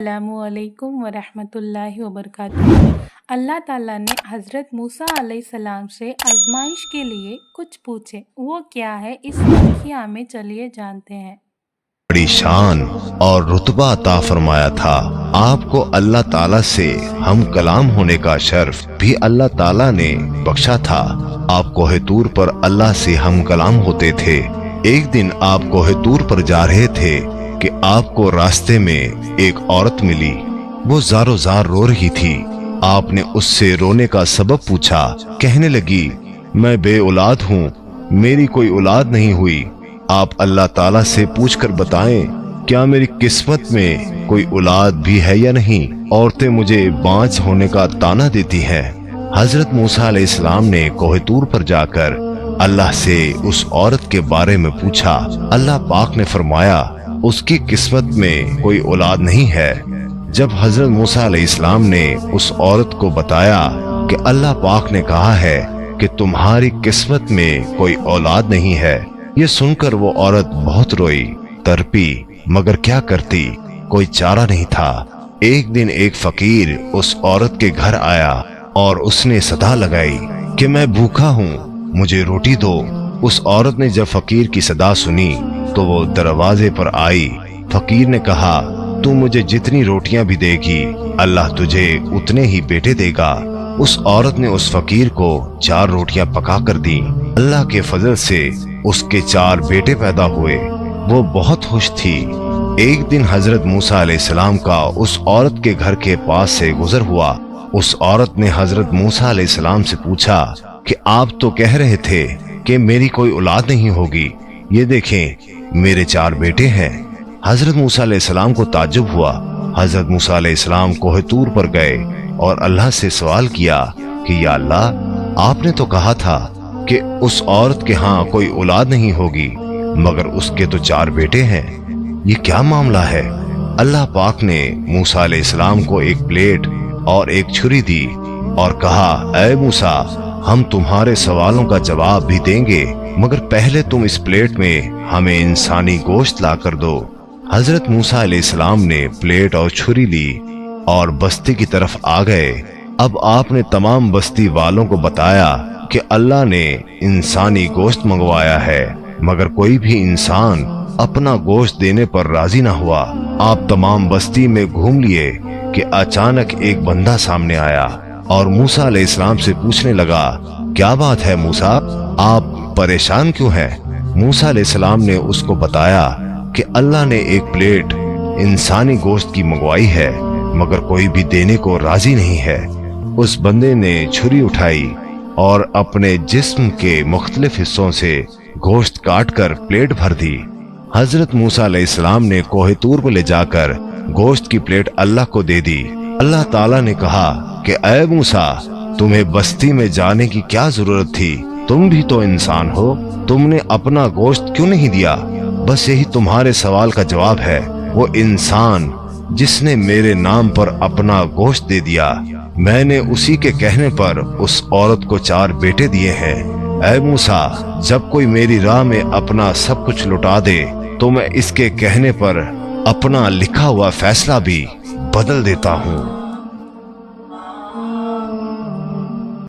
अस्सलामुअलैकुम वरहमतुल्लाहि वबरकातुहू। अल्लाह ताला ने हज़रत मूसा अलैहिस्सलाम से आजमाइश के लिए कुछ पूछे, वो क्या है इस वाक़िया में चलिए जानते हैं। बड़ी शान और रुतबा अता फरमाया था। आपको अल्लाह ताला से हम कलाम होने का शर्फ भी अल्लाह ताला ने बख्शा था। आप कोहे तूर पर अल्लाह से हम कलाम होते थे। एक दिन आप कोहे तूर पर जा रहे थे कि आपको रास्ते में एक औरत मिली। वो ज़ारो ज़ार रो रही थी। आपने उससे रोने का सबब पूछा। कहने लगी, मैं बे औलाद हूँ, मेरी कोई औलाद नहीं हुई। आप अल्लाह ताला से पूछकर बताएं, क्या मेरी किस्मत में कोई औलाद भी है या नहीं। औरतें मुझे बांझ होने का ताना देती हैं। हजरत मूसा अलैहिस्सलाम ने कोहे तूर पर जाकर अल्लाह से उस औरत के बारे में पूछा। अल्लाह पाक ने फरमाया, उसकी किस्मत में कोई औलाद नहीं है। जब हजरत मूसा अलैहिस्सलाम ने उस औरत को बताया कि अल्लाह पाक ने कहा है कि तुम्हारी किस्मत में कोई औलाद नहीं है, ये सुनकर वो औरत बहुत रोई, तड़पी, मगर क्या करती, कोई चारा नहीं था। एक दिन एक फकीर उस औरत के घर आया और उसने सदा लगाई कि मैं भूखा हूँ, मुझे रोटी दो। उस औरत ने जब फकीर की सदा सुनी तो वो दरवाजे पर आई। फकीर ने कहा, तू मुझे जितनी रोटियां भी देगी, अल्लाह तुझे उतने ही बेटे देगा। उस औरत ने उस फकीर को 4 रोटियां पका कर दी। अल्लाह के फजल से उसके 4 बेटे पैदा हुए। वो बहुत खुश थी। एक दिन हजरत मूसा अलैहिस्सलाम का उस औरत के घर के पास से गुजर हुआ। उस औरत ने हजरत मूसा अलैहिस्सलाम से पूछा कि आप तो कह रहे थे कि मेरी कोई औलाद नहीं होगी, ये देखें मेरे 4 बेटे हैं। हजरत मूसा अलैहिस्सलाम को ताज्जुब हुआ। हजरत मूसा अलैहिस्सलाम कोहे तूर पर गए और अल्लाह से सवाल किया कि या अल्लाह, आपने तो कहा था कि उस औरत के यहाँ कोई औलाद नहीं होगी, मगर उसके तो 4 बेटे हैं, ये क्या मामला है। अल्लाह पाक ने मूसा अलैहिस्सलाम को एक प्लेट और एक छुरी दी और कहा, ऐ मूसा, हम तुम्हारे सवालों का जवाब भी देंगे, मगर पहले तुम इस प्लेट में हमें इंसानी गोश्त ला कर दो। हजरत मूसा अलैहिस्सलाम ने प्लेट और छुरी ली और बस्ती की तरफ आ गए। अब आपने तमाम बस्ती वालों को बताया कि अल्लाह ने इंसानी गोश्त मंगवाया है, मगर कोई भी इंसान अपना गोश्त देने पर राजी ना हुआ। आप तमाम बस्ती में घूम लिए कि अचानक एक बंदा सामने आया और मूसा अलैहिस्सलाम से पूछने लगा, क्या बात है मूसा, आप परेशान क्यों हैं। मूसा अलैहिस्सलाम ने उसको बताया कि अल्लाह ने एक प्लेट इंसानी गोश्त की मंगवाई है, मगर कोई भी देने को राजी नहीं है। उस बंदे ने छुरी उठाई और अपने जिस्म के मुख्तलिफ हिस्सों से गोश्त काट कर प्लेट भर दी। हजरत मूसा अलैहिस्सलाम ने कोहे तूर पर ले जाकर गोश्त की प्लेट अल्लाह को दे दी। अल्लाह ताला ने कहा कि ऐ मूसा, तुम्हें बस्ती में जाने की क्या जरूरत थी, तुम भी तो इंसान हो, तुमने अपना गोश्त क्यों नहीं दिया। बस यही तुम्हारे सवाल का जवाब है। वो इंसान जिसने मेरे नाम पर अपना गोश्त दे दिया, मैंने उसी के कहने पर उस औरत को 4 बेटे दिए हैं। ऐ मूसा, जब कोई मेरी राह में अपना सब कुछ लुटा दे तो मैं इसके कहने पर अपना लिखा हुआ फैसला भी बदल देता हूँ।